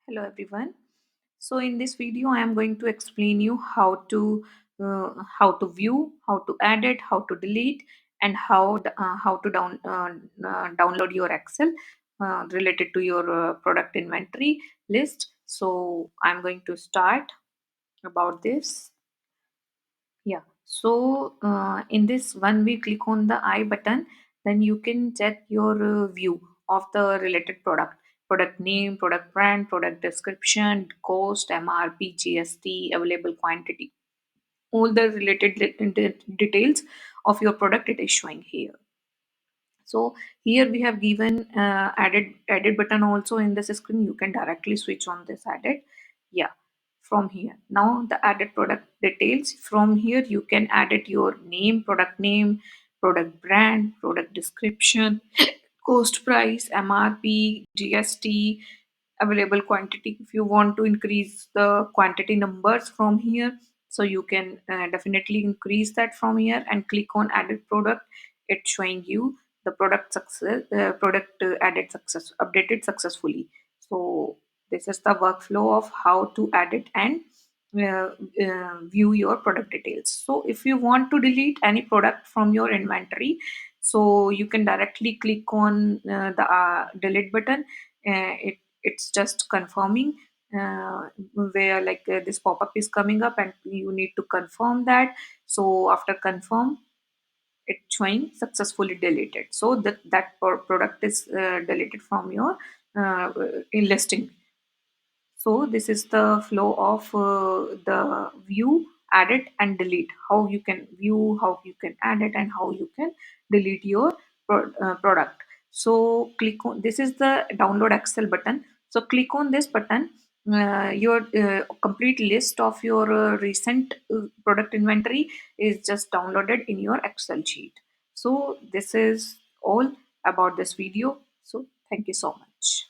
Hello everyone. So in this video I am going to explain you how to view, how to edit, how to delete, and how to download your Excel related to your product inventory list. So I'm going to start about this. Yeah. So in this one, we click on the I button, then you can check your view of the related product name, product brand, product description, cost, MRP, GST, available quantity, all the related details of your product it is showing here. So here we have given added button also in this screen. You can directly switch on this added. Yeah, from here. Now the added product details. From here you can edit your name, product brand, product description, cost price, MRP, GST, available quantity. If you want to increase the quantity numbers from here, so you can definitely increase that from here and click on added product. It's showing you the product added success updated successfully. So this is the workflow of how to edit and view your product details. So if you want to delete any product from your inventory, so you can directly click on the delete button. It's just confirming where this pop-up is coming up and you need to confirm that. So after confirm, it's showing successfully deleted, so product is deleted from your in listing. So this is the flow of the view, edit and delete. How you can view, how you can edit, and how you can delete your product. So click on, this is the download Excel button. So click on this button. Your complete list of your recent product inventory is just downloaded in your Excel sheet. So this is all about this video. So thank you so much.